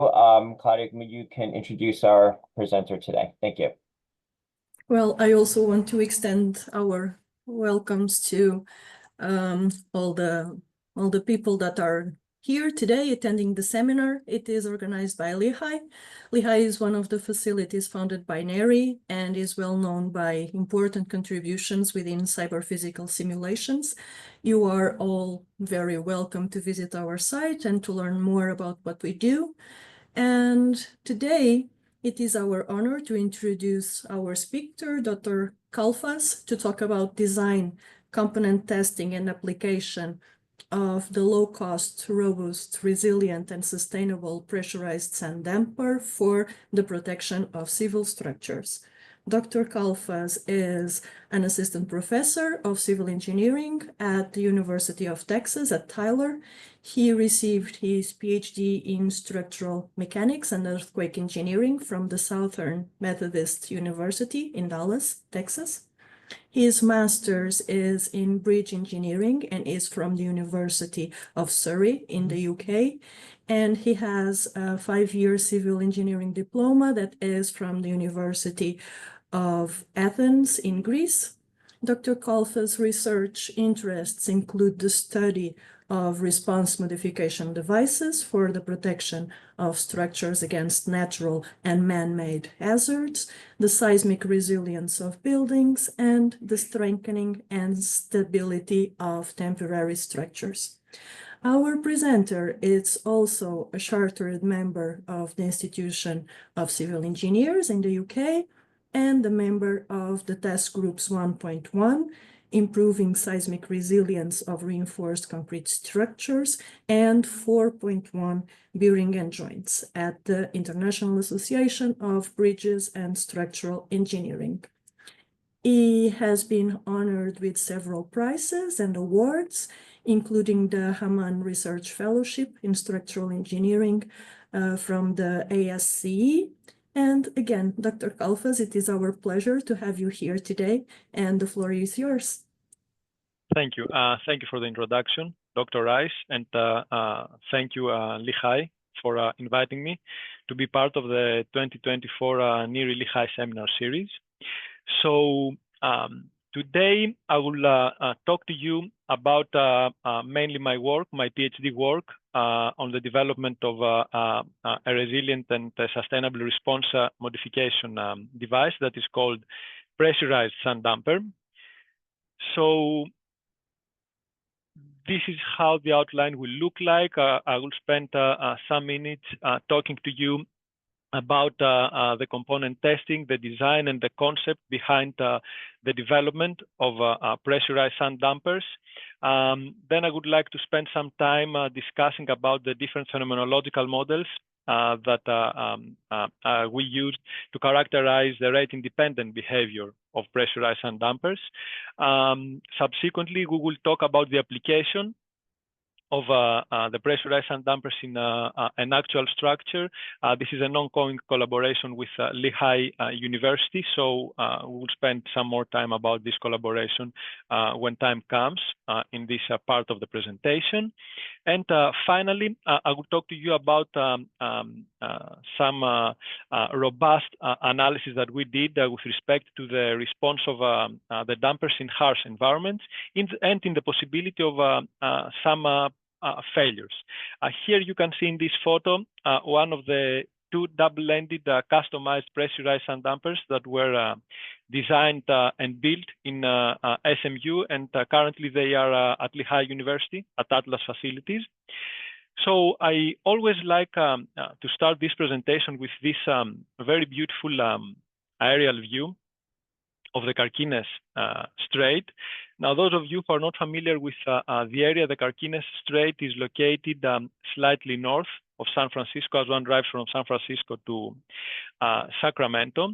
Claudia, you can introduce our presenter today. Thank you. Well, I also want to extend our welcomes to all the people that are here today attending the seminar. It is organized by Lehigh. Lehigh is one of the facilities founded by NHERI and is well known by important contributions within cyber-physical simulations. You are all very welcome to visit our site and to learn more about what we do. And today, it is our honor to introduce our speaker, Dr. Kalfas, to talk about design, component testing, and application of the low-cost, robust, resilient, and sustainable pressurized sand damper for the protection of civil structures. Dr. Kalfas is an assistant professor of civil engineering at the University of Texas at Tyler. He received his Ph.D. in structural mechanics and earthquake engineering from the Southern Methodist University in Dallas, Texas. His master's is in bridge engineering and is from the University of Surrey in the UK. And he has a 5-year civil engineering diploma that is from the University of Athens in Greece. Dr. Kalfas' research interests include the study of response modification devices for the protection of structures against natural and man-made hazards, the seismic resilience of buildings, and the strengthening and stability of temporary structures. Our presenter is also a chartered member of the Institution of Civil Engineers in the UK and a member of the Task Groups 1.1, Improving Seismic Resilience of Reinforced Concrete Structures, and 4.1, Bearing and Joints at the International Association of Bridges and Structural Engineering. He has been honored with several prizes and awards, including the Haman Research Fellowship in Structural Engineering from the ASCE. And again, Dr. Kalfas, it is our pleasure to have you here today, and the floor is yours. Thank you. Thank you for the introduction, Dr. Rice, and thank you, Lehigh, for inviting me to be part of the 2024 NHERI Lehigh Seminar Series. So today I will talk to you about mainly my work, my PhD work on the development of a resilient and sustainable response modification device that is called pressurized sand damper. So this is how the outline will look like. I will spend some minutes talking to you about the component testing, the design, and the concept behind the development of pressurized sand dampers. Then I would like to spend some time discussing about the different phenomenological models that we use to characterize the rate-independent behavior of pressurized sand dampers. Subsequently, we will talk about the application of the pressurized sand dampers in an actual structure. This is an ongoing collaboration with Lehigh University, so we will spend some more time about this collaboration when time comes in this part of the presentation. And finally, I will talk to you about some robust analysis that we did with respect to the response of the dampers in harsh environments and in the possibility of some failures. Here you can see in this photo one of the two double-ended customized pressurized sand dampers that were designed and built in SMU, and currently they are at Lehigh University at Atlas facilities. So I always like to start this presentation with this very beautiful aerial view of the Carquinez Strait. Now, those of you who are not familiar with the area, the Carquinez Strait is located slightly north of San Francisco as one drives from San Francisco to Sacramento.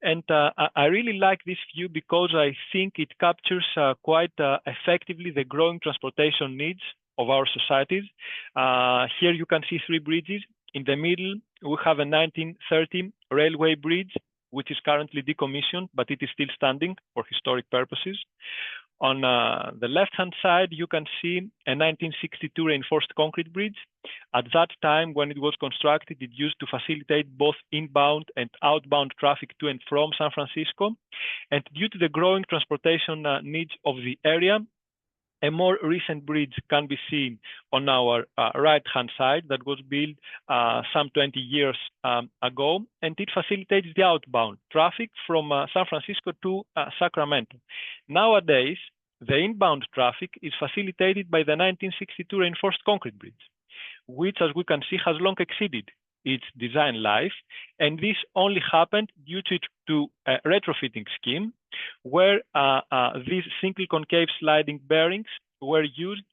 And I really like this view because I think it captures quite effectively the growing transportation needs of our societies. Here you can see three bridges. In the middle, we have a 1930 railway bridge, which is currently decommissioned, but it is still standing for historic purposes. On the left-hand side, you can see a 1962 reinforced concrete bridge. At that time, when it was constructed, it used to facilitate both inbound and outbound traffic to and from San Francisco. And due to the growing transportation needs of the area, a more recent bridge can be seen on our right-hand side that was built some 20 years ago, and it facilitates the outbound traffic from San Francisco to Sacramento. Nowadays, the inbound traffic is facilitated by the 1962 reinforced concrete bridge, which, as we can see, has long exceeded its design life, and this only happened due to a retrofitting scheme where these single concave sliding bearings were used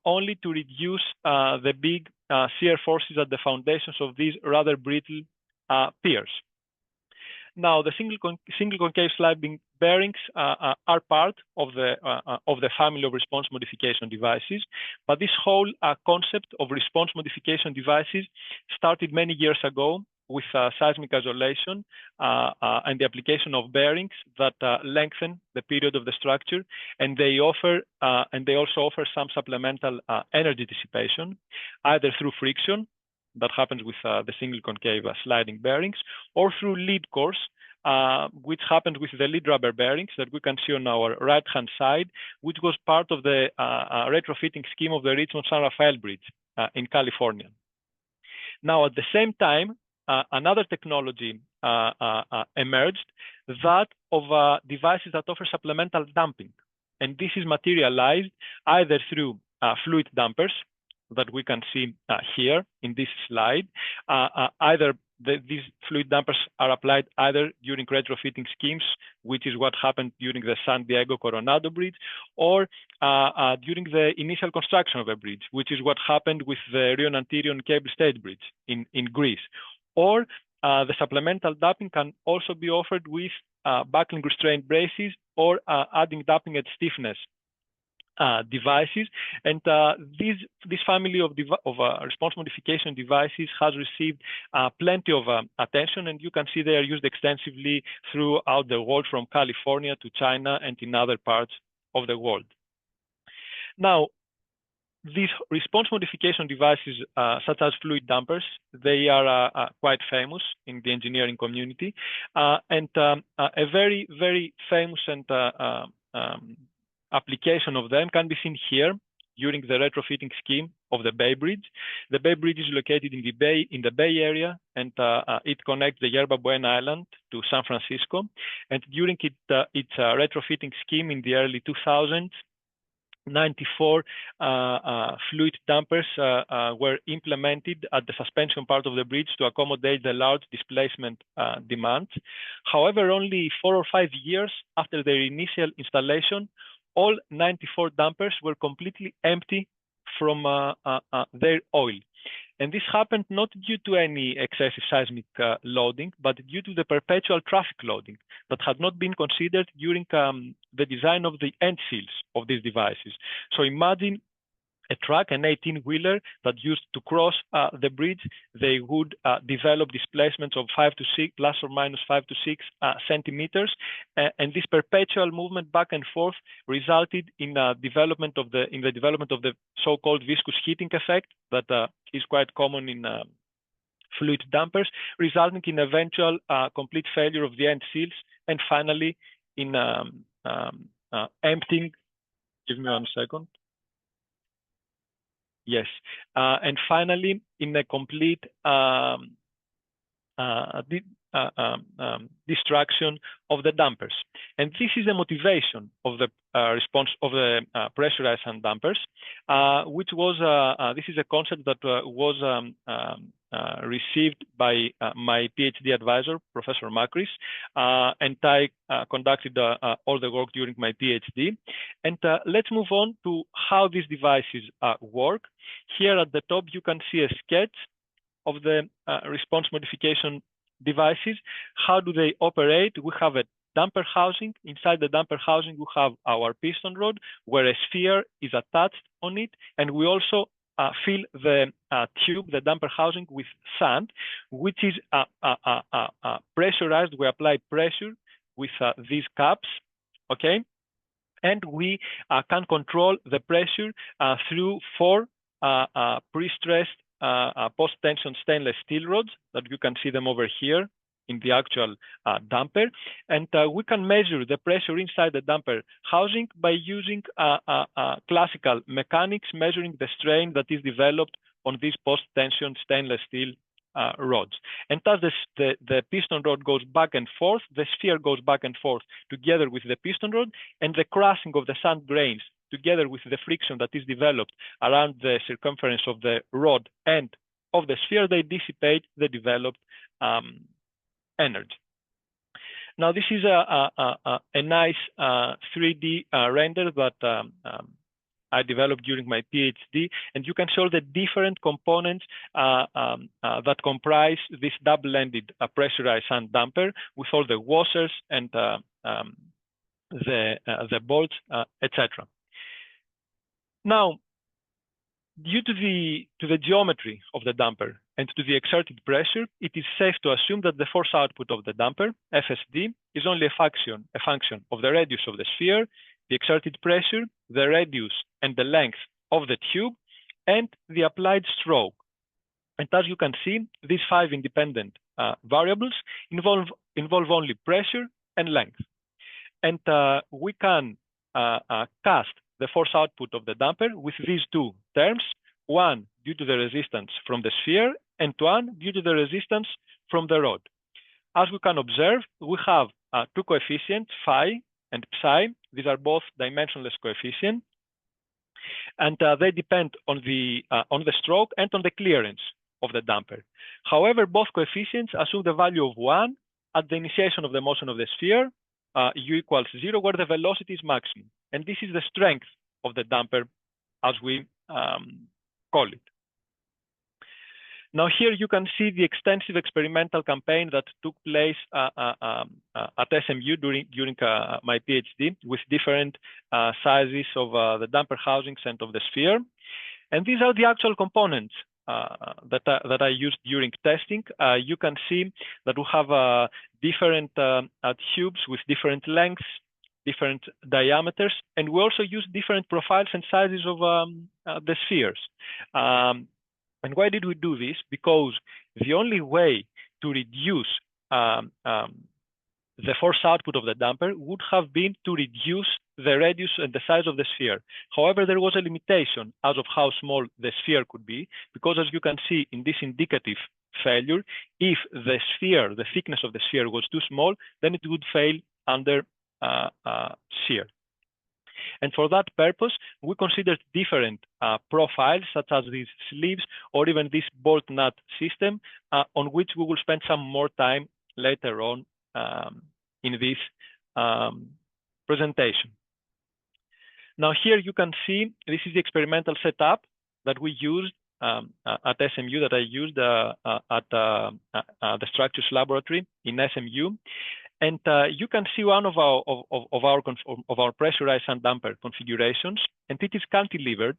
only to reduce the big shear forces at the foundations of these rather brittle piers. Now, the single concave sliding bearings are part of the family of response modification devices, but this whole concept of response modification devices started many years ago with seismic isolation and the application of bearings that lengthen the period of the structure, and they also offer some supplemental energy dissipation, either through friction that happens with the single concave sliding bearings, or through lead cores, which happened with the lead rubber bearings that we can see on our right-hand side, which was part of the retrofitting scheme of the Richmond San Rafael Bridge in California. Now, at the same time, another technology emerged, that of devices that offer supplemental damping. And this is materialized either through fluid dampers that we can see here in this slide. These fluid dampers are applied either during retrofitting schemes, which is what happened during the San Diego Coronado Bridge, or during the initial construction of a bridge, which is what happened with the Rion-Antirion Cable Stayed Bridge in Greece. Or the supplemental damping can also be offered with buckling restraint braces or adding damping at stiffness devices. And this family of response modification devices has received plenty of attention, and you can see they are used extensively throughout the world, from California to China and in other parts of the world. Now, these response modification devices, such as fluid dampers, they are quite famous in the engineering community, and a very, very famous and application of them can be seen here during the retrofitting scheme of the Bay Bridge. The Bay Bridge is located in the Bay Area, and it connects the Yerba Buena Island to San Francisco. And during its retrofitting scheme in the early 2000s, 94 fluid dampers were implemented at the suspension part of the bridge to accommodate the large displacement demands. However, only 4 or 5 years after their initial installation, all 94 dampers were completely empty from their oil. And this happened not due to any excessive seismic loading, but due to the perpetual traffic loading that had not been considered during the design of the end seals of these devices. So imagine a truck, an 18-wheeler that used to cross the bridge, they would develop displacements of 5 to 6, plus or minus 5 to 6 centimeters, and this perpetual movement back and forth resulted in the development of the so-called viscous heating effect that is quite common in fluid dampers, resulting in eventual complete failure of the end seals, and finally in emptying. Give me 1 second. Yes, and finally, in a complete destruction of the dampers. And this is the motivation of the response of the pressurized hand dampers, which was, this is a concept that was received by my PhD advisor, Professor Makris, and I conducted all the work during my PhD. And let's move on to how these devices work. Here at the top, you can see a sketch of the response modification devices. How do they operate? We have a damper housing. Inside the damper housing, we have our piston rod where a sphere is attached on it, and we also fill the tube, the damper housing, with sand, which is pressurized. We apply pressure with these caps, okay? And we can control the pressure through 4 pre-stressed post-tension stainless steel rods that you can see them over here in the actual damper. And we can measure the pressure inside the damper housing by using classical mechanics, measuring the strain that is developed on these post-tension stainless steel rods. And as the piston rod goes back and forth, the sphere goes back and forth together with the piston rod, and the crushing of the sand grains together with the friction that is developed around the circumference of the rod and of the sphere, they dissipate the developed energy. Now, this is a nice 3D render that I developed during my PhD, and you can show the different components that comprise this double-ended pressurized sand damper with all the washers and the bolts, etc. Now, due to the geometry of the damper and to the exerted pressure, it is safe to assume that the force output of the damper, FSD, is only a function of the radius of the sphere, the exerted pressure, the radius and the length of the tube, and the applied stroke. And as you can see, these 5 independent variables involve only pressure and length. And we can cast the force output of the damper with these 2 terms, one due to the resistance from the sphere and one due to the resistance from the rod. As we can observe, we have 2 coefficients, phi and psi. These are both dimensionless coefficients, and they depend on the stroke and on the clearance of the damper. However, both coefficients assume the value of 1 at the initiation of the motion of the sphere, u equals 0, where the velocity is maximum. And this is the strength of the damper, as we call it. Now, here you can see the extensive experimental campaign that took place at SMU during my PhD with different sizes of the damper housings and of the sphere. And these are the actual components that I used during testing. You can see that we have different tubes with different lengths, different diameters, and we also use different profiles and sizes of the spheres. And why did we do this? Because the only way to reduce the force output of the damper would have been to reduce the radius and the size of the sphere. However, there was a limitation as of how small the sphere could be, because as you can see in this indicative failure, if the sphere, the thickness of the sphere was too small, then it would fail under shear. And for that purpose, we considered different profiles, such as these sleeves or even this bolt nut system, on which we will spend some more time later on in this presentation. Now, here you can see this is the experimental setup that we used at SMU, that I used at the structures laboratory in SMU. And you can see one of our pressurized sand damper configurations, and it is cantilevered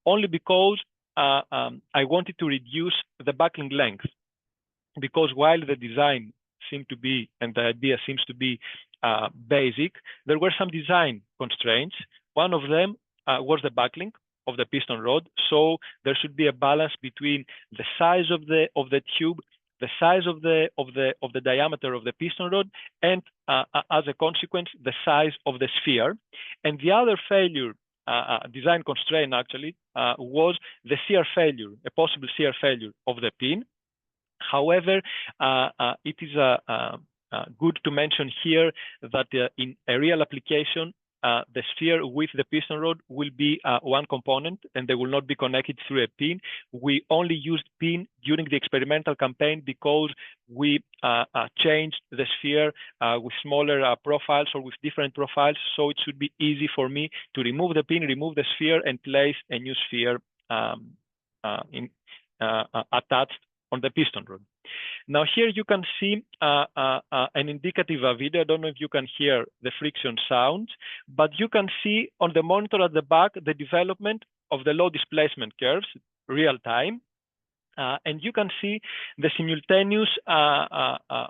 only because I wanted to reduce the buckling length. Because while the design seemed to be, and the idea seems to be basic, there were some design constraints. One of them was the buckling of the piston rod. So there should be a balance between the size of the tube, the size of the diameter of the piston rod, and as a consequence, the size of the sphere. And the other failure, design constraint actually, was the shear failure, a possible shear failure of the pin. However, it is good to mention here that in a real application, the sphere with the piston rod will be one component, and they will not be connected through a pin. We only used pin during the experimental campaign because we changed the sphere with smaller profiles or with different profiles, so it should be easy for me to remove the pin, remove the sphere, and place a new sphere attached on the piston rod. Now here you can see an indicative video. I don't know if you can hear the friction sound, but you can see on the monitor at the back the development of the low displacement curves, real time. And you can see the simultaneous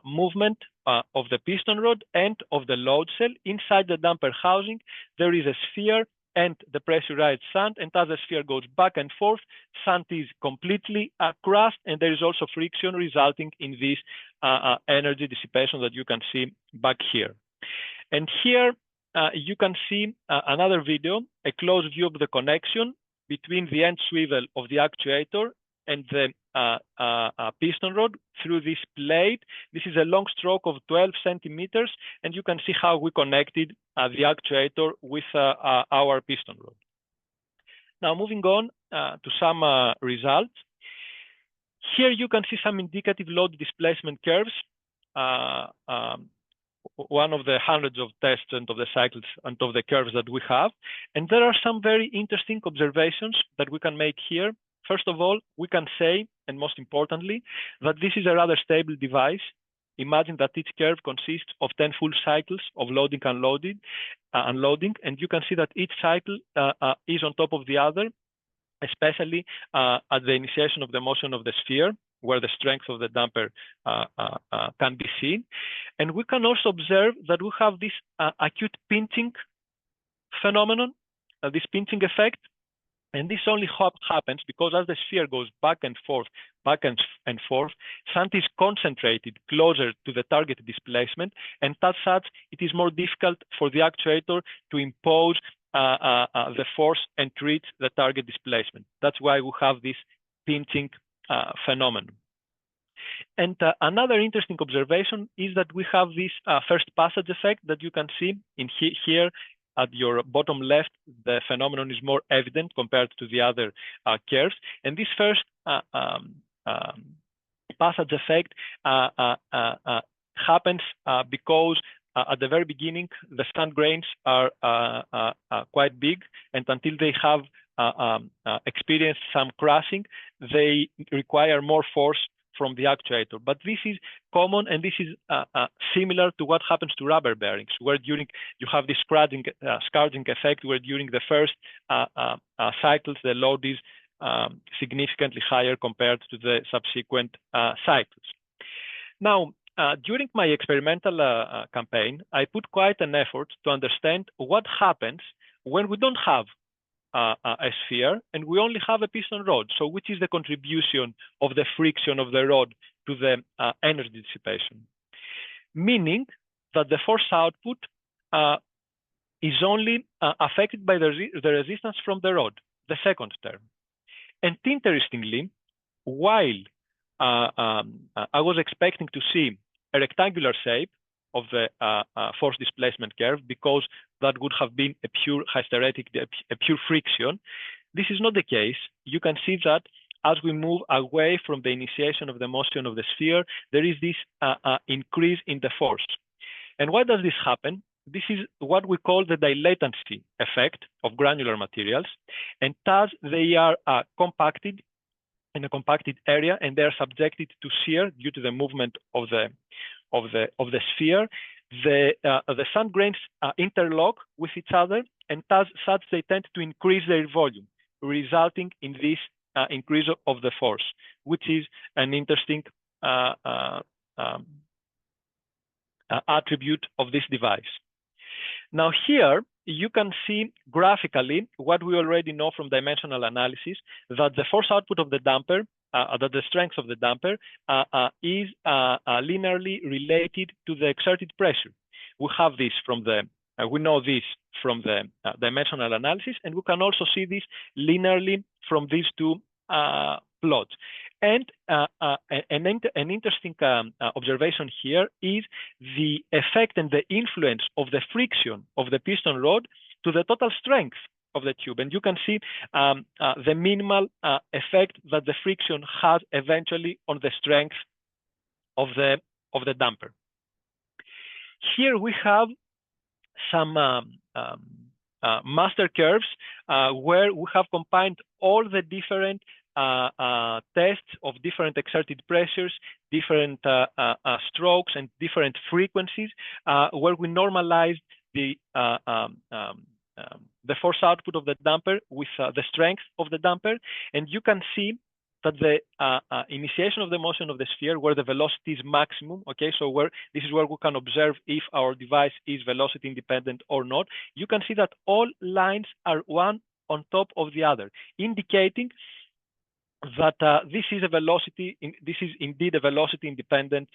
movement of the piston rod and of the load cell. Inside the damper housing, there is a sphere and the pressurized sand. And as the sphere goes back and forth, sand is completely crushed, and there is also friction resulting in this energy dissipation that you can see back here. And here you can see another video, a close view of the connection between the end swivel of the actuator and the piston rod through this plate. This is a long stroke of 12 centimeters, and you can see how we connected the actuator with our piston rod. Now, moving on to some results. Here you can see some indicative load displacement curves, one of the hundreds of tests and of the cycles and of the curves that we have. And there are some very interesting observations that we can make here. First of all, we can say, and most importantly, that this is a rather stable device. Imagine that each curve consists of 10 full cycles of loading and unloading, and you can see that each cycle is on top of the other, especially at the initiation of the motion of the sphere, where the strength of the damper can be seen. And we can also observe that we have this acute pinching phenomenon, this pinching effect. And this only happens because as the sphere goes back and forth, sand is concentrated closer to the target displacement, and as such, it is more difficult for the actuator to impose the force and reach the target displacement. That's why we have this pinching phenomenon. And another interesting observation is that we have this first passage effect that you can see in here. At your bottom left, the phenomenon is more evident compared to the other curves. And this first passage effect happens because at the very beginning, the sand grains are quite big, and until they have experienced some crushing, they require more force from the actuator. But this is common, and this is similar to what happens to rubber bearings, where during you have this scourging effect, where during the first cycles, the load is significantly higher compared to the subsequent cycles. Now, during my experimental campaign, I put quite an effort to understand what happens when we don't have a sphere and we only have a piston rod. So which is the contribution of the friction of the rod to the energy dissipation? Meaning that the force output is only affected by the resistance from the rod, the second term. And interestingly, while I was expecting to see a rectangular shape of the force displacement curve, because that would have been a pure hysteretic, a pure friction. This is not the case. You can see that as we move away from the initiation of the motion of the sphere, there is this increase in the force. And why does this happen? This is what we call the dilatancy effect of granular materials. And thus they are compacted in a compacted area, and they are subjected to shear due to the movement of the sphere. The sand grains interlock with each other, and thus such they tend to increase their volume, resulting in this increase of the force, which is an interesting attribute of this device. Now here you can see graphically what we already know from dimensional analysis, that the force output of the damper, that the strength of the damper is linearly related to the exerted pressure. We have this from the, we know this from the dimensional analysis, and we can also see this linearly from these two plots. And an interesting observation here is the effect and the influence of the friction of the piston rod to the total strength of the tube. And you can see the minimal effect that the friction has eventually on the strength of the damper. Here we have some master curves where we have combined all the different tests of different exerted pressures, different strokes, and different frequencies, where we normalized the force output of the damper with the strength of the damper. And you can see that the initiation of the motion of the sphere, where the velocity is maximum, okay, so this is where we can observe if our device is velocity independent or not. You can see that all lines are one on top of the other, indicating that this is indeed a velocity independent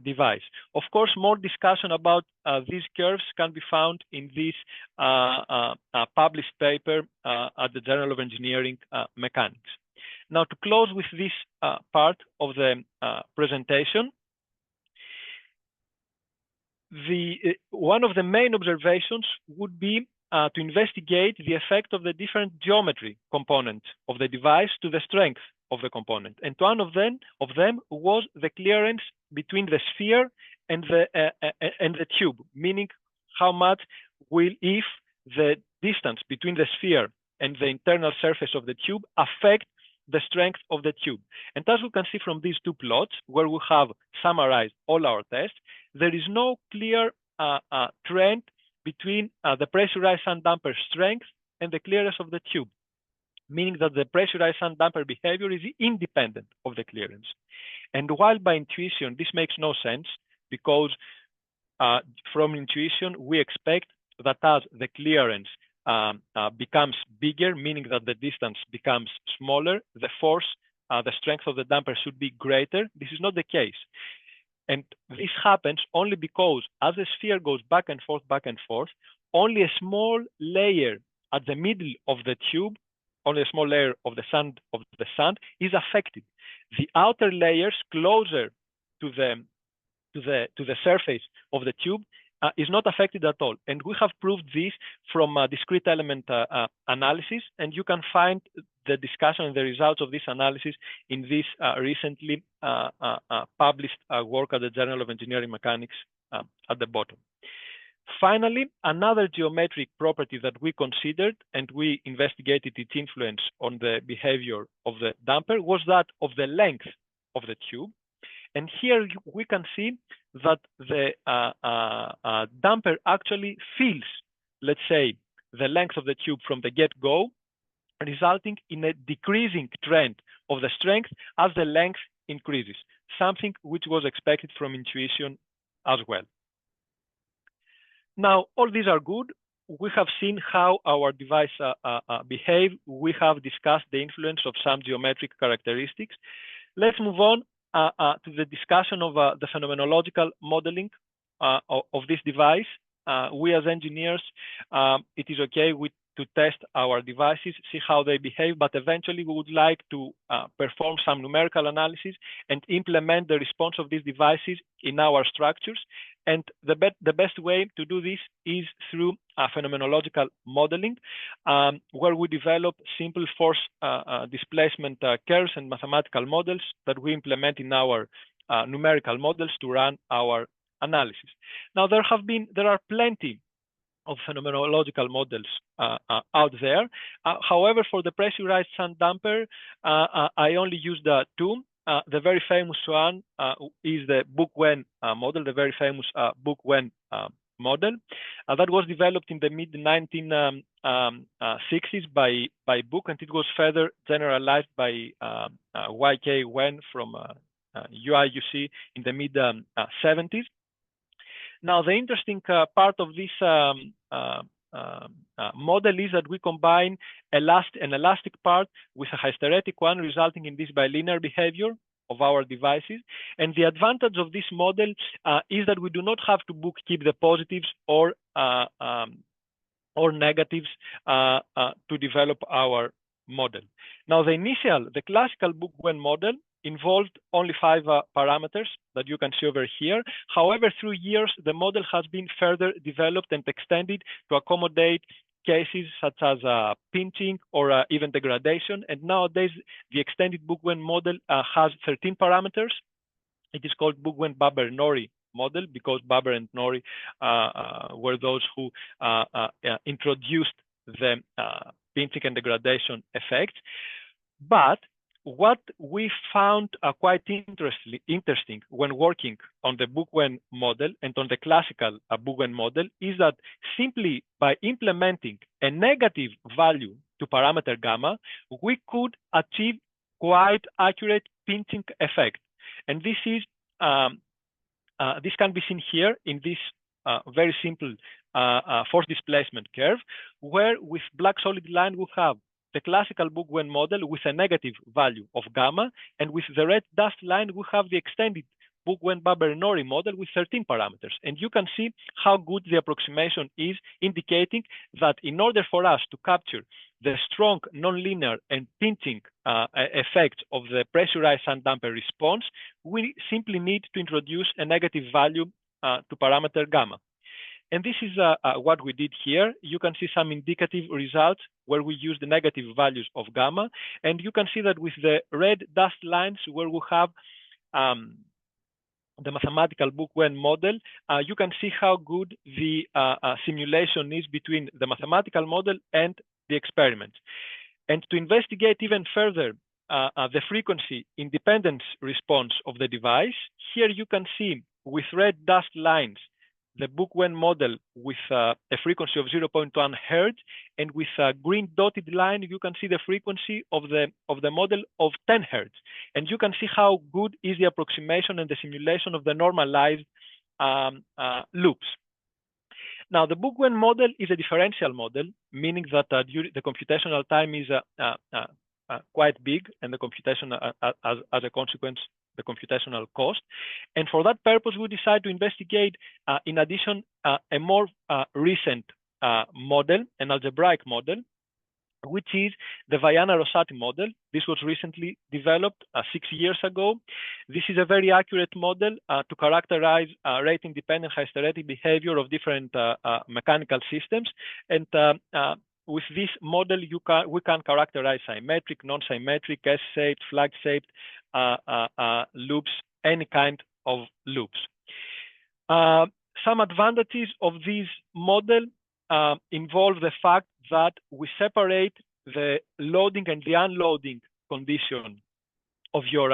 device. Of course, more discussion about these curves can be found in this published paper at the Journal of Engineering Mechanics. Now, to close with this part of the presentation, one of the main observations would be to investigate the effect of the different geometry components of the device to the strength of the component. And one of them was the clearance between the sphere and the tube, meaning how much if the distance between the sphere and the internal surface of the tube affect the strength of the tube. And as we can see from these two plots, where we have summarized all our tests, there is no clear trend between the pressurized sand damper strength and the clearance of the tube, meaning that the pressurized sand damper behavior is independent of the clearance. And while by intuition, this makes no sense, because from intuition, we expect that as the clearance becomes bigger, meaning that the distance becomes smaller, the force, the strength of the damper should be greater. This is not the case. And this happens only because as the sphere goes back and forth, only a small layer at the middle of the tube, only a small layer of the sand is affected. The outer layers closer to the surface of the tube is not affected at all. And we have proved this from discrete element analysis, and you can find the discussion and the results of this analysis in this recently published work at the Journal of Engineering Mechanics at the bottom. Finally, another geometric property that we considered and we investigated its influence on the behavior of the damper was that of the length of the tube. And here we can see that the damper actually fills, let's say, the length of the tube from the get-go, resulting in a decreasing trend of the strength as the length increases, something which was expected from intuition as well. Now, all these are good. We have seen how our device behave. We have discussed the influence of some geometric characteristics. Let's move on to the discussion of the phenomenological modeling of this device. We as engineers, it is okay to test our devices, see how they behave, but eventually we would like to perform some numerical analysis and implement the response of these devices in our structures. And the best way to do this is through phenomenological modeling, where we develop simple force displacement curves and mathematical models that we implement in our numerical models to run our analysis. Now, there are plenty of phenomenological models out there. However, for the pressurized sand damper, I only used two. The very famous one is the Book-Wen model, the very famous Book-Wen model that was developed in the mid-1960s by Book, and it was further generalized by Y.K. Wen from UIUC in the mid-70s. Now, the interesting part of this model is that we combine an elastic part with a hysteretic one, resulting in this bilinear behavior of our devices. And the advantage of this model is that we do not have to bookkeep the positives or negatives to develop our model. Now, the classical Book-Wen model involved only 5 parameters that you can see over here. However, through years, the model has been further developed and extended to accommodate cases such as pinching or even degradation. And nowadays, the extended Book-Wen model has 13 parameters. It is called Book-Wen-Baber-Norrie model because Baber and Norrie were those who introduced the pinching and degradation effects. But what we found quite interesting when working on the Book-Wen model and on the classical Book-Wen model is that simply by implementing a negative value to parameter gamma, we could achieve quite accurate pinching effect. And this is this can be seen here in this very simple force displacement curve, where with black solid line we have the classical Book-Wen model with a negative value of gamma, and with the red dashed line we have the extended Book-Wen-NHERI model with 13 parameters. And you can see how good the approximation is, indicating that in order for us to capture the strong nonlinear and pinching effects of the pressurized sand damper response, we simply need to introduce a negative value to parameter gamma. And this is what we did here. You can see some indicative results where we use the negative values of gamma. And you can see that with the red dashed lines where we have the mathematical Book-Wen model, you can see how good the simulation is between the mathematical model and the experiment. And to investigate even further the frequency independence response of the device, here you can see with red dashed lines the Book-Wen model with a frequency of 0.1 Hz, and with a green dotted line you can see the frequency of the model of 10 Hz. And you can see how good is the approximation and the simulation of the normalized loops. Now, the Book-Wen model is a differential model, meaning that the computational time is quite big, and the computation, as a consequence, the computational cost. And for that purpose, we decided to investigate, in addition, a more recent model, an algebraic model, which is the Vaiana-Rosati model. This was recently developed 6 years ago. This is a very accurate model to characterize rate-independent hysteretic behavior of different mechanical systems. And with this model, we can characterize symmetric, non-symmetric, S-shaped, flag-shaped loops, any kind of loops. Some advantages of this model involve the fact that we separate the loading and the unloading condition of your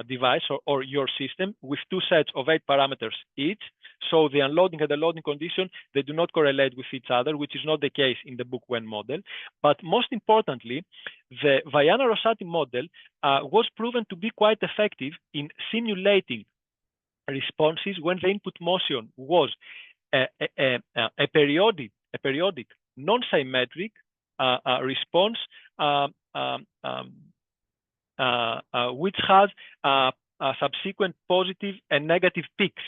device or your system with 2 sets of 8 parameters each. So the unloading and the loading condition, they do not correlate with each other, which is not the case in the Book-Wen model. But most importantly, the Vaiana-Rosati model was proven to be quite effective in simulating responses when the input motion was a periodic non-symmetric response which has subsequent positive and negative peaks.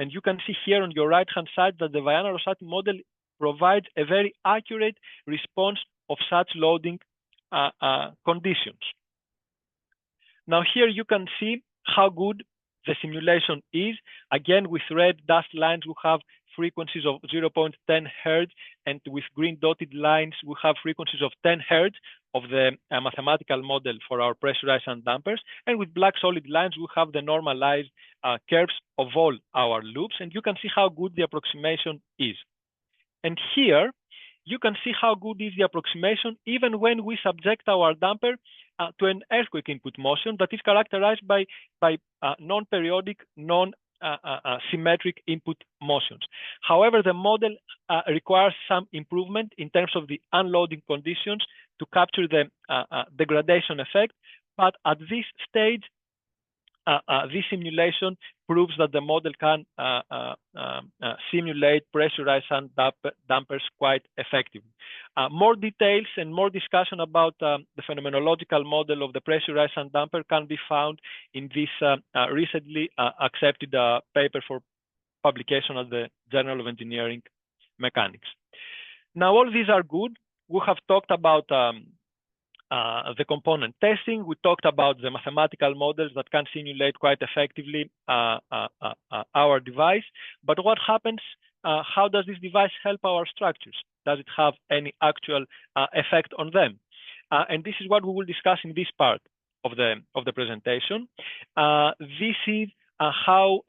And you can see here on your right-hand side that the Vaiana-Rosati model provides a very accurate response of such loading conditions. Now here you can see how good the simulation is. Again, with red dashed lines, we have frequencies of 0.10 Hz, and with green dotted lines, we have frequencies of 10 Hz of the mathematical model for our pressurized sand dampers. And with black solid lines, we have the normalized curves of all our loops, and you can see how good the approximation is. And here, you can see how good is the approximation even when we subject our damper to an earthquake input motion that is characterized by non-periodic, non-symmetric input motions. However, the model requires some improvement in terms of the unloading conditions to capture the degradation effect. But at this stage, this simulation proves that the model can simulate pressurized sand dampers quite effectively. More details and more discussion about the phenomenological model of the pressurized sand damper can be found in this recently accepted paper for publication at the Journal of Engineering Mechanics. Now, all these are good. We have talked about the component testing. We talked about the mathematical models that can simulate quite effectively our device. But what happens? How does this device help our structures? Does it have any actual effect on them? And this is what we will discuss in this part of the presentation. This is how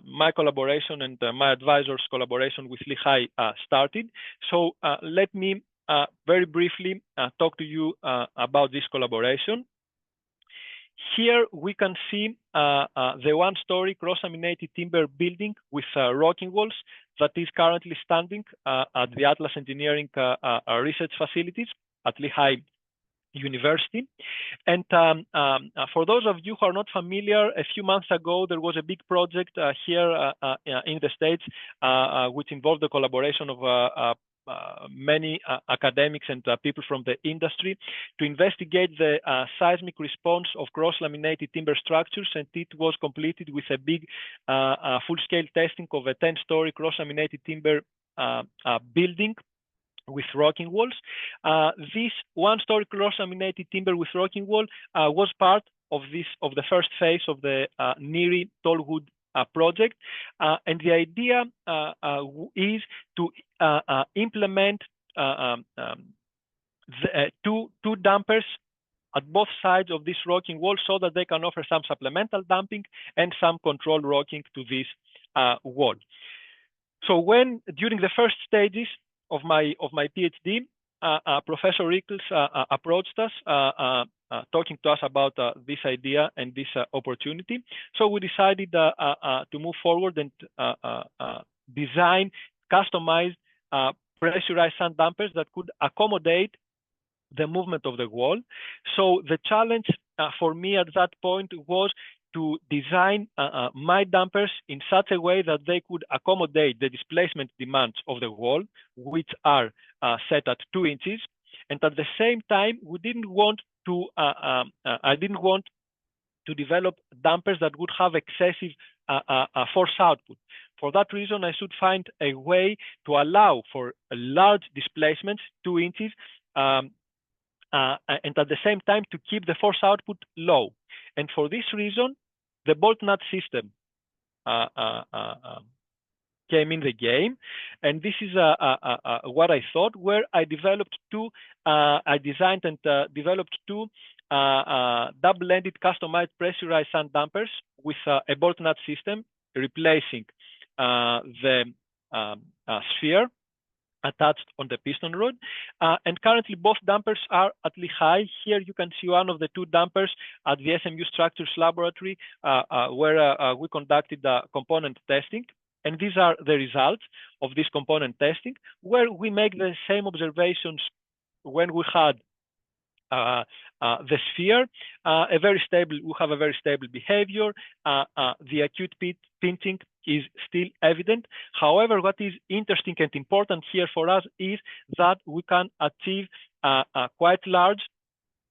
my collaboration and my advisor's collaboration with Lehigh started. So let me very briefly talk to you about this collaboration. Here we can see the one-story cross-laminated timber building with rocking walls that is currently standing at the Atlas Engineering research facilities at Lehigh University. And for those of you who are not familiar, a few months ago, there was a big project here in the States, which involved the collaboration of many academics and people from the industry to investigate the seismic response of cross-laminated timber structures, and it was completed with a big full-scale testing of a 10-story cross-laminated timber building with rocking walls. This one-story cross-laminated timber with rocking wall was part of the first phase of the NHERI Tallwood project, and the idea is to implement two dampers at both sides of this rocking wall so that they can offer some supplemental damping and some controlled rocking to this wall. So when during the first stages of my PhD, Professor Rickles approached us, talking to us about this idea and this opportunity. So we decided to move forward and design customized pressurized sand dampers that could accommodate the movement of the wall. So the challenge for me at that point was to design my dampers in such a way that they could accommodate the displacement demands of the wall, which are set at 2 inches. And at the same time, we didn't want to, I didn't want to develop dampers that would have excessive force output. For that reason, I should find a way to allow for large displacements, 2 inches, and at the same time to keep the force output low. And for this reason, the bolt nut system came in the game, and this is what I thought, where I developed I designed and developed two double-ended customized pressurized sand dampers with a bolt nut system, replacing the sphere attached on the piston rod. And currently both dampers are at Lehigh. Here you can see one of the two dampers at the SMU Structures Laboratory, where we conducted component testing. And these are the results of this component testing, where we make the same observations when we had the sphere, we have a very stable behavior. The acute pinching is still evident. However, what is interesting and important here for us is that we can achieve quite large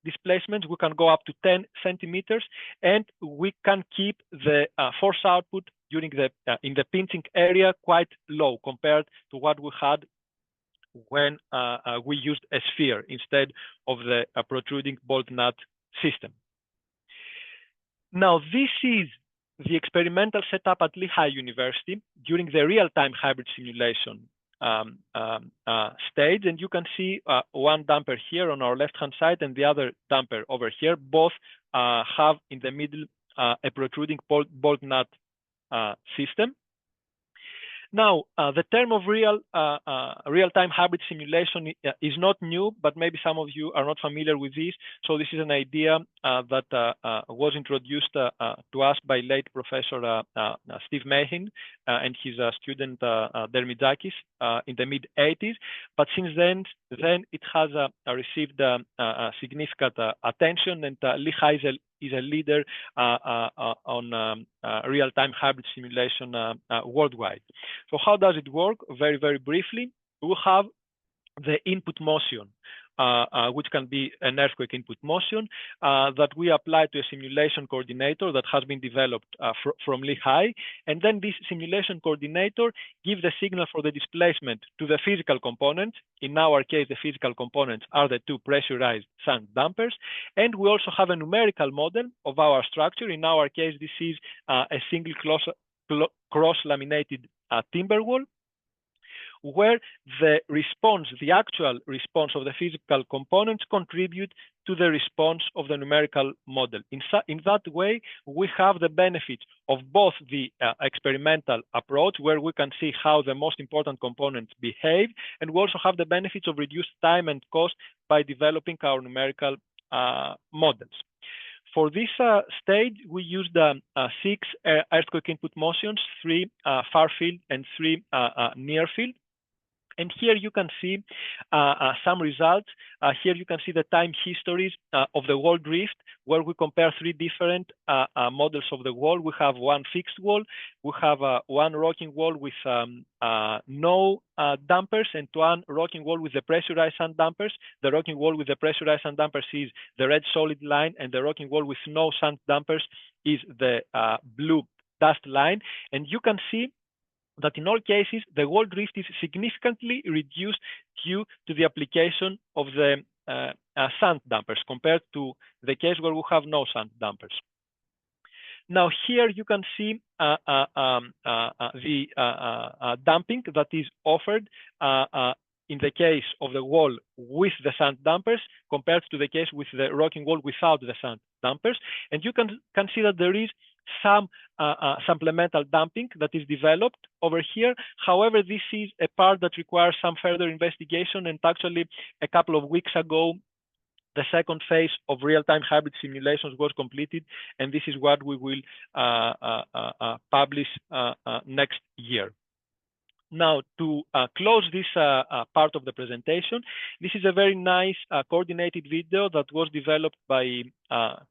displacements. We can go up to 10 centimeters, and we can keep the force output during in the pinching area quite low compared to what we had when we used a sphere instead of the protruding bolt nut system. Now, this is the experimental setup at Lehigh University during the real-time hybrid simulation stage. And you can see one damper here on our left-hand side and the other damper over here. Both have in the middle a protruding bolt nut system. Now, the term of real-time hybrid simulation is not new, but maybe some of you are not familiar with this. So this is an idea that was introduced to us by late Professor Steve Mahin and his student Dermidakis in the mid-80s. But since then it has received significant attention, and Lehigh is a leader on real-time hybrid simulation worldwide. So how does it work? Very, very briefly, we have the input motion, which can be an earthquake input motion that we apply to a simulation coordinator that has been developed from Lehigh. And then this simulation coordinator gives the signal for the displacement to the physical components. In our case, the physical components are the two pressurized sand dampers. And we also have a numerical model of our structure. In our case, this is a single cross-laminated timber wall, where the response, the actual response of the physical components contribute to the response of the numerical model. In that way, we have the benefit of both the experimental approach, where we can see how the most important components behave, and we also have the benefits of reduced time and cost by developing our numerical models. For this stage, we used 6 earthquake input motions, 3 far field and 3 near field. And here you can see some results. Here you can see the time histories of the wall drift, where we compare three different models of the wall. We have one fixed wall, we have one rocking wall with no dampers, and one rocking wall with the pressurized sand dampers. The rocking wall with the pressurized sand dampers is the red solid line, and the rocking wall with no sand dampers is the blue dust line. And you can see that in all cases, the wall drift is significantly reduced due to the application of the sand dampers compared to the case where we have no sand dampers. Now here you can see the damping that is offered in the case of the wall with the sand dampers compared to the case with the rocking wall without the sand dampers. And you can see that there is some supplemental damping that is developed over here. However, this is a part that requires some further investigation, and actually a couple of weeks ago, the second phase of real-time hybrid simulations was completed, and this is what we will publish next year. Now, to close this part of the presentation, this is a very nice coordinated video that was developed by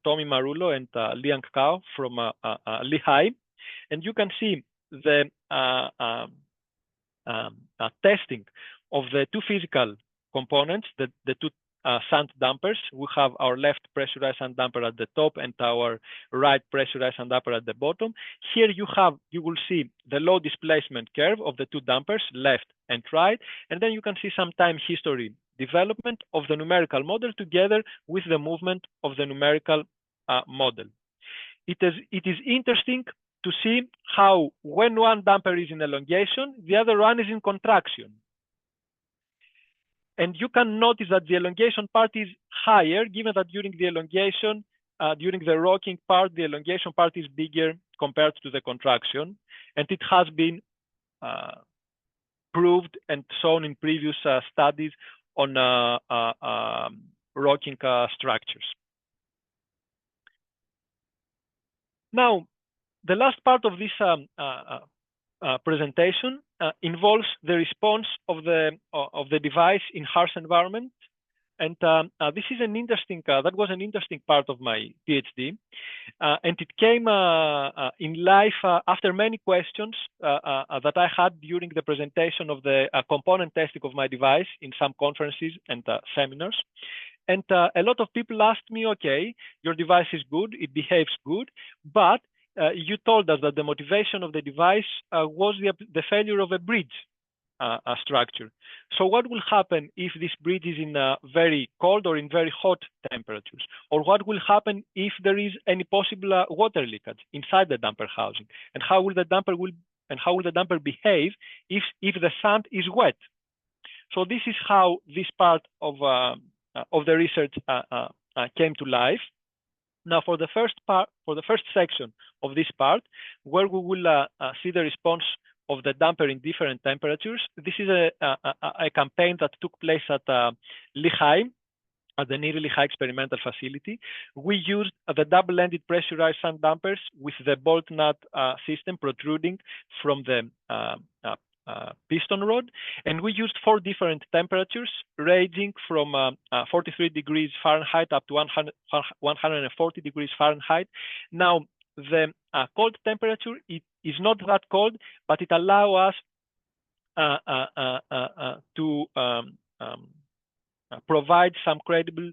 Tommy Marullo and Liang Cao from Lehigh. And you can see the testing of the two physical components, the two sand dampers. We have our left pressurized sand damper at the top and our right pressurized sand damper at the bottom. Here you will see the low displacement curve of the two dampers, left and right, and then you can see some time history development of the numerical model together with the movement of the numerical model. It is interesting to see how when one damper is in elongation, the other one is in contraction. And you can notice that the elongation part is higher, given that during the elongation, during the rocking part, the elongation part is bigger compared to the contraction. And it has been proved and shown in previous studies on rocking structures. Now, the last part of this presentation involves the response of the device in harsh environment, and this is an interesting. That was an interesting part of my PhD, and it came in life after many questions that I had during the presentation of the component testing of my device in some conferences and seminars. And a lot of people asked me, okay, your device is good, it behaves good, but you told us that the motivation of the device was the failure of a bridge structure. So what will happen if this bridge is in very cold or in very hot temperatures? Or what will happen if there is any possible water leakage inside the damper housing? And how will the damper behave if the sand is wet? So this is how this part of the research came to life. Now, for the first section of this part, where we will see the response of the damper in different temperatures, this is a campaign that took place at Lehigh, at the NHERI Lehigh Experimental Facility. We used the double-ended pressurized sand dampers with the bolt nut system protruding from the piston rod, and we used 4 different temperatures ranging from 43 degrees Fahrenheit up to 140 degrees Fahrenheit. Now, the cold temperature is not that cold, but it allows us to provide some credible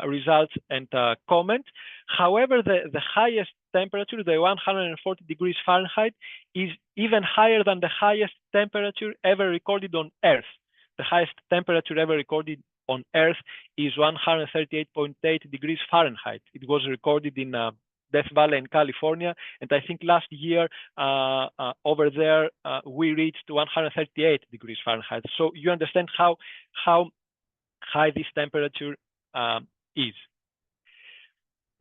results and comments. However, the highest temperature, the 140 degrees Fahrenheit, is even higher than the highest temperature ever recorded on Earth. The highest temperature ever recorded on Earth is 138.8 degrees Fahrenheit. It was recorded in Death Valley in California, and I think last year over there we reached 138 degrees Fahrenheit. So you understand how high this temperature is.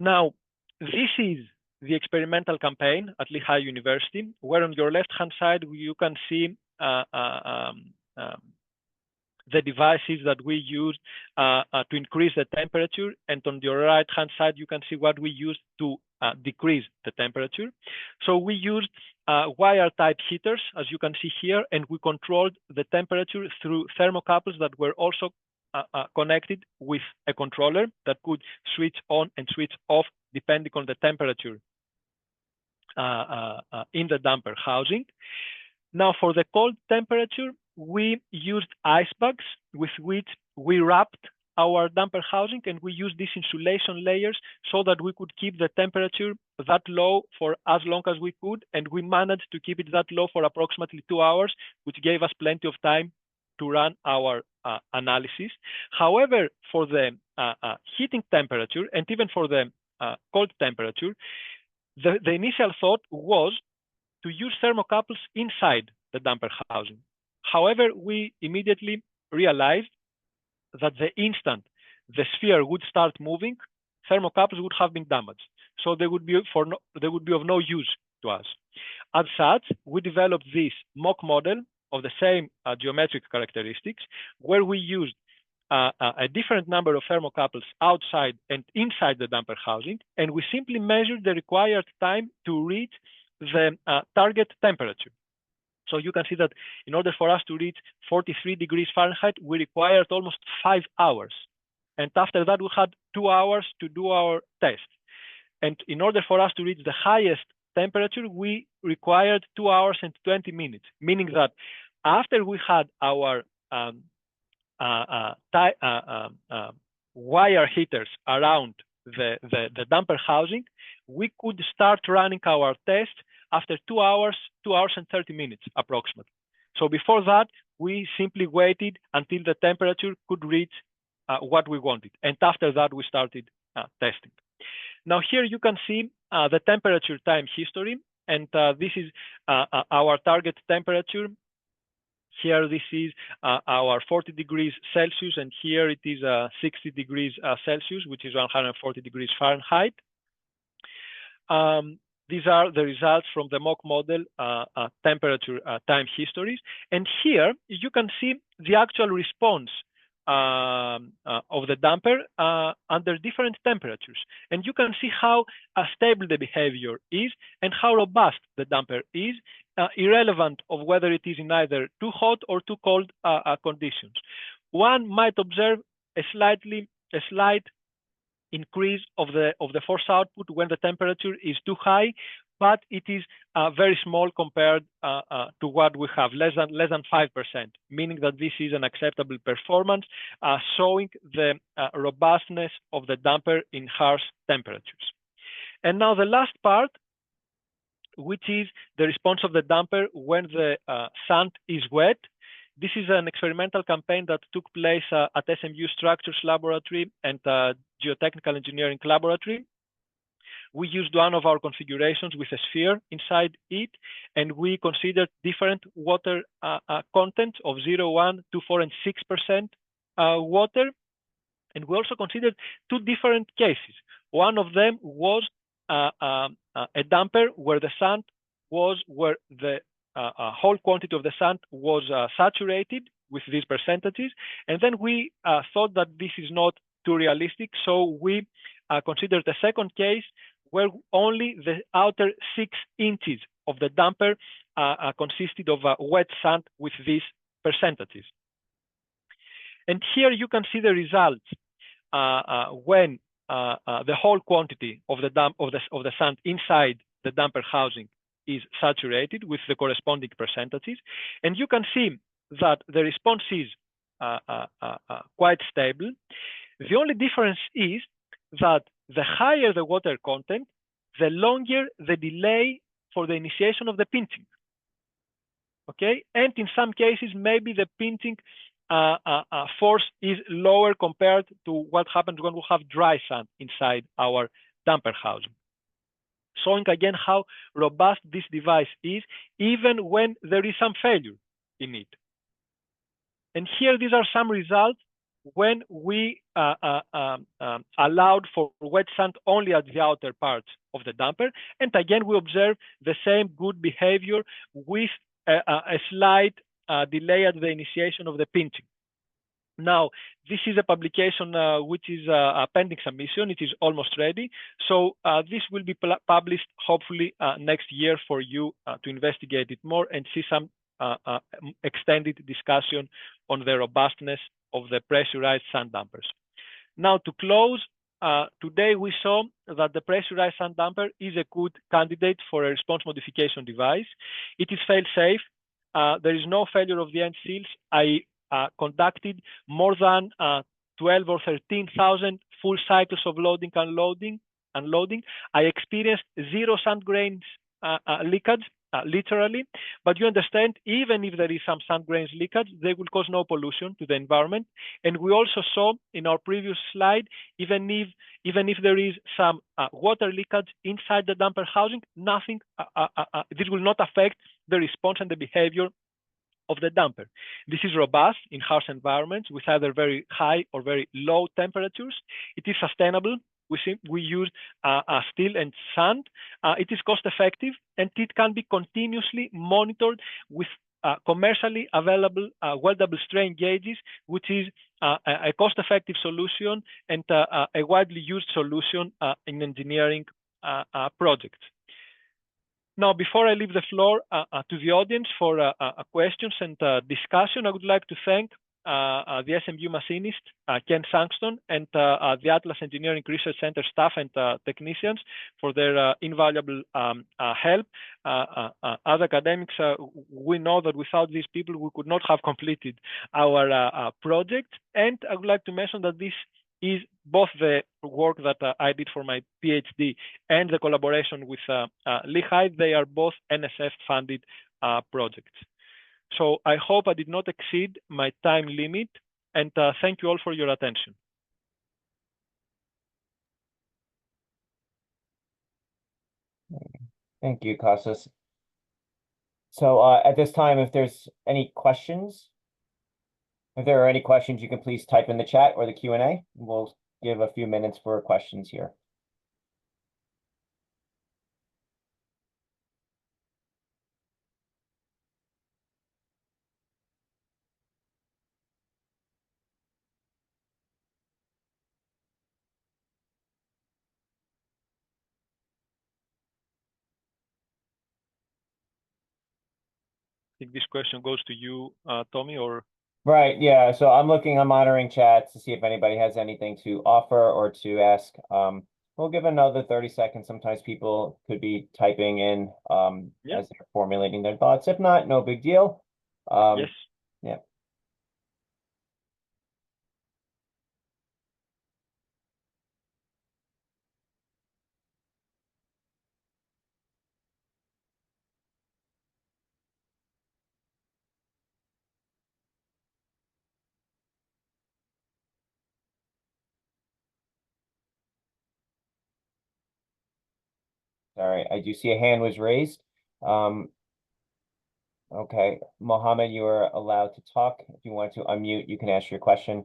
Now, this is the experimental campaign at Lehigh University, where on your left-hand side you can see the devices that we used to increase the temperature, and on your right-hand side you can see what we used to decrease the temperature. So we used wire type heaters, as you can see here, and we controlled the temperature through thermocouples that were also connected with a controller that could switch on and switch off depending on the temperature in the damper housing. Now, for the cold temperature, we used ice bags with which we wrapped our damper housing, and we used these insulation layers so that we could keep the temperature that low for as long as we could, and we managed to keep it that low for approximately 2 hours, which gave us plenty of time to run our analysis. However, for the heating temperature and even for the cold temperature, the initial thought was to use thermocouples inside the damper housing. However, we immediately realized that the instant the sphere would start moving, thermocouples would have been damaged. So they would be of no use to us. As such, we developed this mock model of the same geometric characteristics, where we used a different number of thermocouples outside and inside the damper housing, and we simply measured the required time to reach the target temperature. So you can see that in order for us to reach 43 degrees Fahrenheit, we required almost 5 hours. And after that, we had 2 hours to do our test. And in order for us to reach the highest temperature, we required 2 hours and 20 minutes, meaning that after we had our wire heaters around the damper housing, we could start running our test after 2 hours and 30 minutes approximately. So before that, we simply waited until the temperature could reach what we wanted. And after that, we started testing. Now here you can see the temperature time history, and this is our target temperature. Here this is our 40 degrees Celsius, and here it is 60 degrees Celsius, which is 140 degrees Fahrenheit. These are the results from the mock model temperature time histories. And here you can see the actual response of the damper under different temperatures. And you can see how stable the behavior is and how robust the damper is, irrelevant of whether it is in either too hot or too cold conditions. One might observe a slight increase of the force output when the temperature is too high, but it is very small compared to what we have, less than 5%, meaning that this is an acceptable performance, showing the robustness of the damper in harsh temperatures. And now the last part, which is the response of the damper when the sand is wet. This is an experimental campaign that took place at SMU Structures Laboratory and Geotechnical Engineering Laboratory. We used one of our configurations with a sphere inside it, and we considered different water contents of 0, 1, 2, 4, and 6% water. And we also considered 2 different cases. One of them was a damper where the sand was, where the whole quantity of the sand was saturated with these percentages. And then we thought that this is not too realistic. So we considered a second case where only the outer 6 inches of the damper consisted of wet sand with these percentages. And here you can see the results when the whole quantity of the sand inside the damper housing is saturated with the corresponding percentages. And you can see that the response is quite stable. The only difference is that the higher the water content, the longer the delay for the initiation of the pinching. Okay, and in some cases, maybe the pinching force is lower compared to what happens when we have dry sand inside our damper housing. Showing again how robust this device is, even when there is some failure in it. And here, these are some results when we allowed for wet sand only at the outer parts of the damper. And again, we observe the same good behavior with a slight delay at the initiation of the pinching. Now, this is a publication which is a pending submission. It is almost ready. So this will be published hopefully next year for you to investigate it more and see some extended discussion on the robustness of the pressurized sand dampers. Now, to close, today we saw that the pressurized sand damper is a good candidate for a response modification device. It is fail-safe. There is no failure of the end seals. I conducted more than 12 or 13,000 full cycles of loading and unloading. I experienced 0 sand grains leakage, literally. But you understand, even if there is some sand grains leakage, they will cause no pollution to the environment. And we also saw in our previous slide, even if there is some water leakage inside the damper housing, nothing. This will not affect the response and the behavior of the damper. This is robust in harsh environments with either very high or very low temperatures. It is sustainable. We use steel and sand. It is cost effective, and it can be continuously monitored with commercially available weldable strain gauges, which is a cost effective solution and a widely used solution in engineering projects. Now, before I leave the floor to the audience for questions and discussion, I would like to thank the SMU machinist, Ken Sangston, and the Atlas Engineering Research Center staff and technicians for their invaluable help. As academics, we know that without these people, we could not have completed our project. And I would like to mention that this is both the work that I did for my PhD and the collaboration with Lehigh. They are both NSF-funded projects. So I hope I did not exceed my time limit, and thank you all for your attention. Thank you, Kostas. So at this time, if there's any questions, if there are any questions, you can please type in the chat or the Q&A. We'll give a few minutes for questions here. I think this question goes to you, Tommy, or? Right, yeah. So I'm monitoring chats to see if anybody has anything to offer or to ask. We'll give another 30 seconds. Sometimes people could be typing in as they're formulating their thoughts. If not, no big deal. Yes. Yeah. Sorry, I do see a hand was raised. Okay, Mohammed, you are allowed to talk. If you want to unmute, you can ask your question.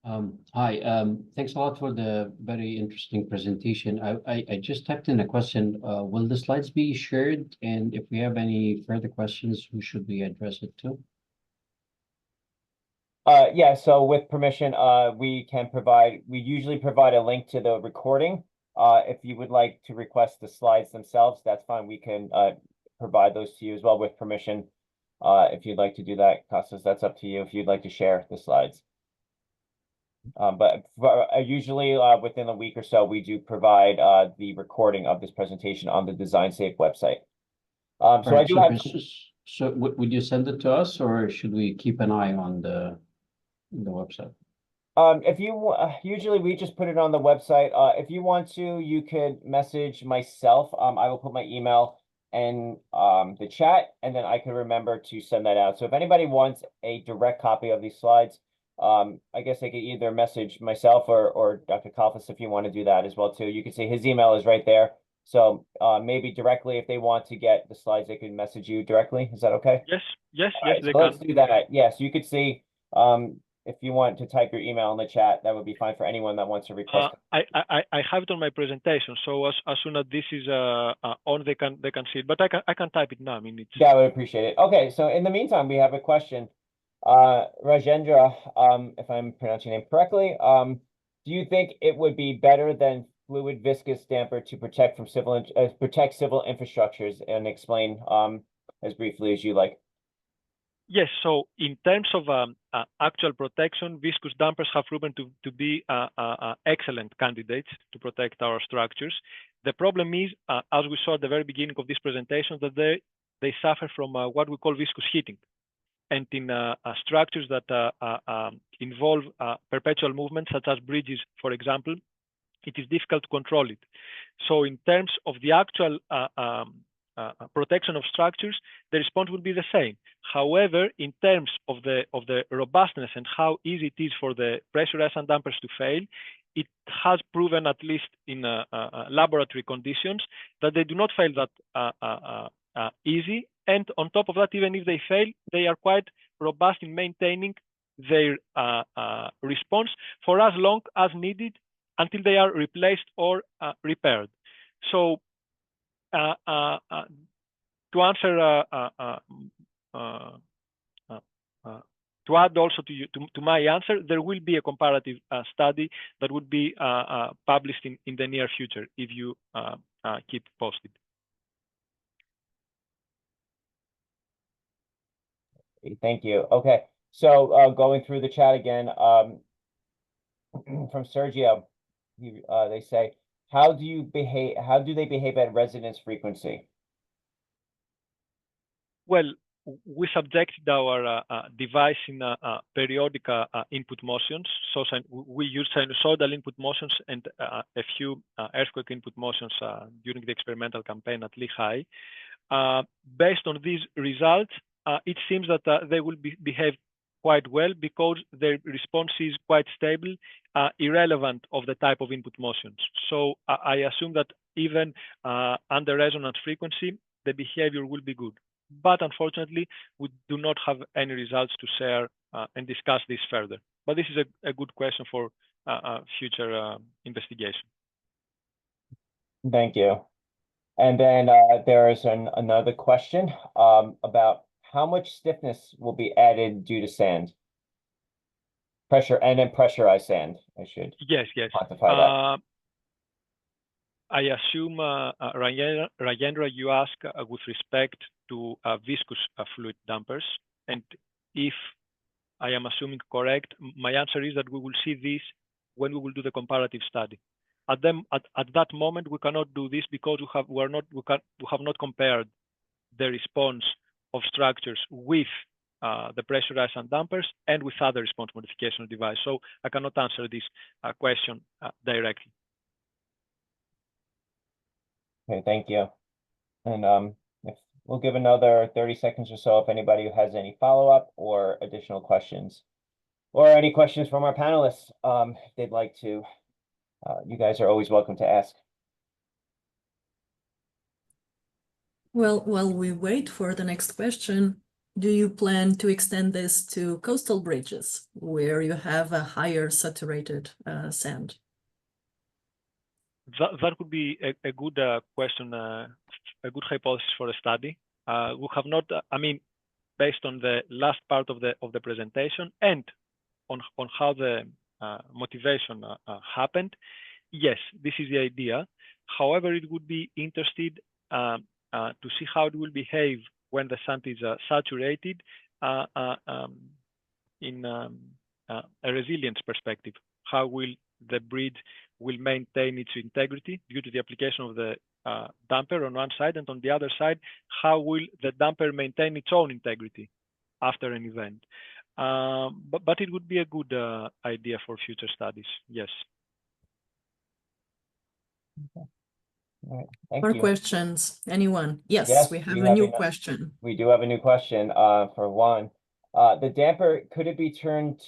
Hi, thanks a lot for the very interesting presentation. I just typed in a question. Will the slides be shared? And if we have any further questions, who should we address it to? Yeah, so with permission, we usually provide a link to the recording. If you would like to request the slides themselves, that's fine. We can provide those to you as well with permission. If you'd like to do that, Kostas, that's up to you if you'd like to share the slides. But usually within a week or so, we do provide the recording of this presentation on the Design Safe website. So I do have. So would you send it to us, or should we keep an eye on the website? If you usually we just put it on the website. If you want to, you could message myself. I will put my email in the chat, and then I can remember to send that out. So if anybody wants a direct copy of these slides, I guess they could either message myself or Dr. Kalfas if you want to do that as well too. You can see his email is right there. So maybe directly if they want to get the slides, they can message you directly. Is that okay? Yes, Right, they so can. let's do that. Yes, you could see if you want to type your email in the chat, that would be fine for anyone that wants to request. I have it on my presentation, so as soon as this is on, they can see it. But I can type it now. I mean, it's. Yeah, I would appreciate it. Okay, so in the meantime, we have a question. Rajendra, if I'm pronouncing your name correctly, do you think it would be better than fluid viscous damper to protect from civil infrastructures, and explain as briefly as you like? Yes, so in terms of actual protection, viscous dampers have proven to be excellent candidates to protect our structures. The problem is, as we saw at the very beginning of this presentation, that they suffer from what we call viscous heating. And in structures that involve perpetual movement, such as bridges, for example, it is difficult to control it. So in terms of the actual protection of structures, the response will be the same. However, in terms of the robustness and how easy it is for the pressurized dampers to fail, it has proven, at least in laboratory conditions, that they do not fail that easy. And on top of that, even if they fail, they are quite robust in maintaining their response for as long as needed until they are replaced or repaired. So to answer, to add also to my answer, there will be a comparative study that would be published in the near future if you keep posted. Thank you. Okay, so going through the chat again, from Sergio, they say, how do they behave at resonance frequency? Well, we subjected our device in periodic input motions. So we use sinusoidal input motions and a few earthquake input motions during the experimental campaign at Lehigh. Based on these results, it seems that they will behave quite well because their response is quite stable, irrelevant of the type of input motions. So I assume that even under resonance frequency, the behavior will be good. But unfortunately, we do not have any results to share and discuss this further. But this is a good question for future investigation. Thank you. And then there is another question about how much stiffness will be added due to sand? Pressure, and then pressurized sand, I should yes. quantify that. I assume, Rajendra, you ask with respect to viscous fluid dampers. And if I am assuming correct, my answer is that we will see this when we will do the comparative study. At that moment, we cannot do this because we have not compared the response of structures with the pressurized dampers and with other response modification device. So I cannot answer this question directly. Okay, thank you. And we'll give another 30 seconds or so if anybody has any follow-up or additional questions, or any questions from our panelists, if they'd like to. You guys are always welcome to ask. Well, while we wait for the next question, do you plan to extend this to coastal bridges where you have a higher saturated sand? That would be a good question, a good hypothesis for a study. We have not, based on the last part of the presentation and on how the motivation happened, yes, this is the idea. However, it would be interesting to see how it will behave when the sand is saturated in a resilience perspective. How will the bridge maintain its integrity due to the application of the damper on one side, and on the other side, how will the damper maintain its own integrity after an event? But it would be a good idea for future studies, yes. Okay. All right. Thank More you. questions? Anyone? Yes, we have a new question. We do have a new question for one. The damper, could it be tuned,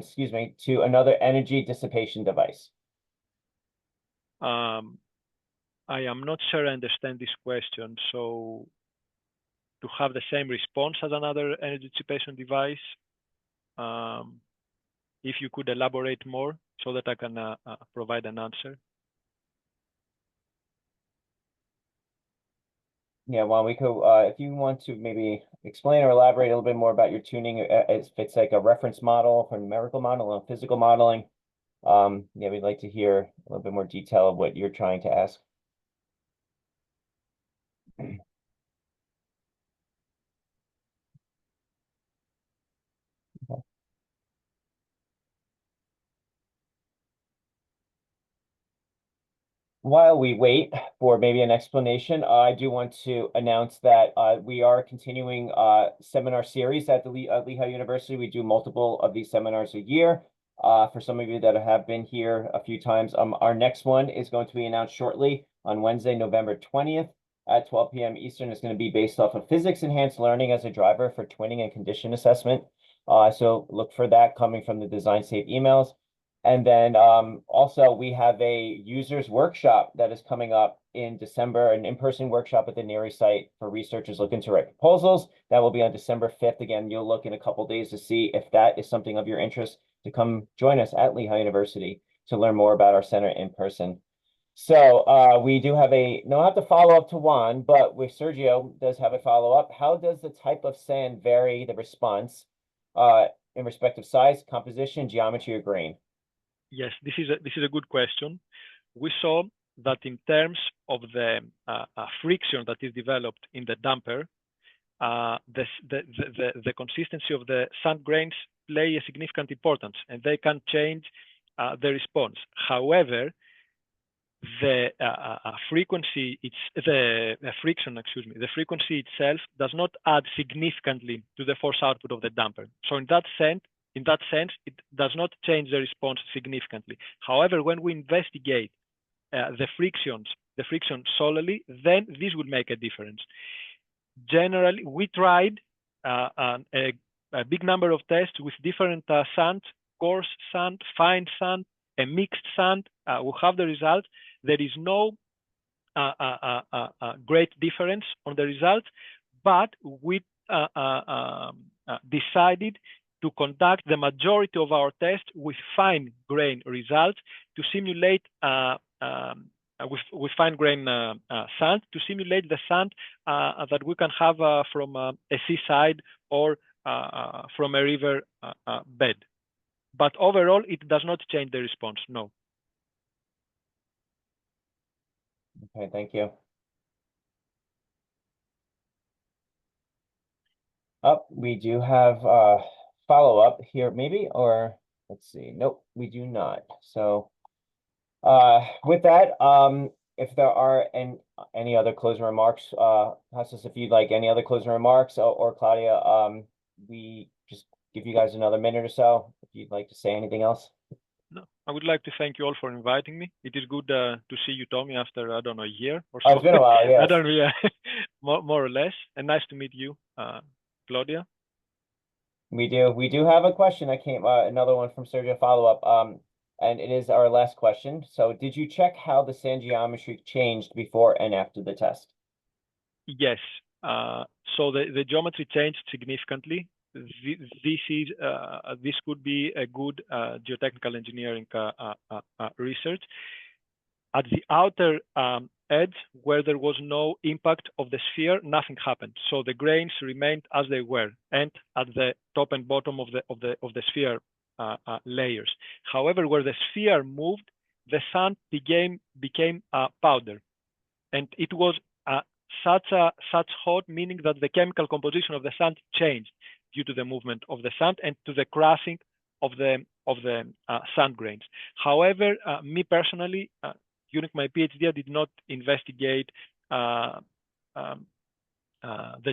excuse me, to another energy dissipation device? I am not sure I understand this question. So to have the same response as another energy dissipation device, if you could elaborate more so that I can provide an answer. Yeah, Juan, we could, if you want to maybe explain or elaborate a little bit more about your tuning, if it's like a reference model for numerical model and physical modeling. Yeah, we'd like to hear a little bit more detail of what you're trying to ask. While we wait for maybe an explanation, I do want to announce that we are continuing seminar series at the Lehigh University. We do multiple of these seminars a year. For some of you that have been here a few times, our next one is going to be announced shortly on Wednesday, November 20th at 12 p.m. Eastern. It's going to be based off of physics enhanced learning as a driver for twinning and condition assessment. So look for that coming from the Design Safe emails. And then also we have a users workshop that is coming up in December, an in-person workshop at the NHERI site for researchers looking to write proposals. That will be on December 5th. Again, you'll look in a couple days to see if that is something of your interest to come join us at Lehigh University to learn more about our center in person. So we do have no have to follow up to Juan, but with Sergio does have a follow-up. How does the type of sand vary the response in respect of size, composition, geometry, or grain? Yes, this is a good question. We saw that in terms of the friction that is developed in the damper, the consistency of the sand grains play a significant importance, and they can change the response. However, the frequency, the frequency itself does not add significantly to the force output of the damper. So in that sense, it does not change the response significantly. However, when we investigate the friction solely, then this would make a difference. Generally, we tried a big number of tests with different sand, coarse sand, fine sand, a mixed sand. We have the result. There is no great difference on the results, but we decided to conduct the majority of our tests with fine grain results to simulate with fine grain sand to simulate the sand that we can have from a seaside or from a river bed. But overall, it does not change the response, no. Okay, thank you. We do have follow-up here, maybe, or let's see. Nope, we do not. So with that, if there are any other closing remarks, Kostas, if you'd like any other closing remarks, or Claudia, we just give you guys another minute or so if you'd like to say anything else. No, I would like to thank you all for inviting me. It is good to see you, Tommy, after, I don't know, a year or so. Oh, it's been a while, yes. I don't know, yeah, more or less. And nice to meet you, Claudia. We do have a question that came, another one from Sergio follow-up. And it is our last question. So did you check how the sand geometry changed before and after the test? Yes. So the geometry changed significantly. This could be a good geotechnical engineering research. At the outer edge, where there was no impact of the sphere, nothing happened. So the grains remained as they were, and at the top and bottom of the sphere layers. However, where the sphere moved, the sand became powder, and it was such hot, meaning that the chemical composition of the sand changed due to the movement of the sand and to the crushing of the sand grains. However, me personally, during my PhD, I did not investigate the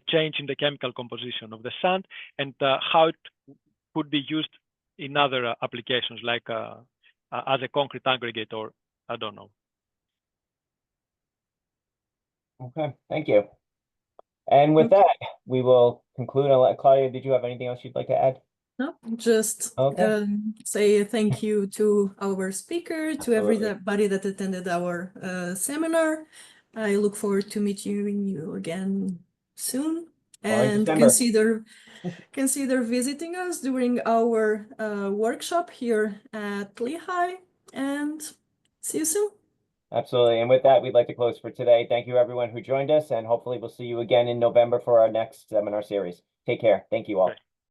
change in the chemical composition of the sand and how it could be used in other applications, like as a concrete aggregate, or I don't know. Okay, thank you. And with that, we will conclude. Claudia, did you have anything else you'd like to add? No, just say thank you to our speaker, to everybody that attended our seminar. I look forward to meeting you again soon, and consider visiting us during our workshop here at Lehigh, and see you soon. Absolutely. And with that, we'd like to close for today. Thank you, everyone who joined us, and hopefully we'll see you again in November for our next seminar series. Take care. Thank you all. Okay.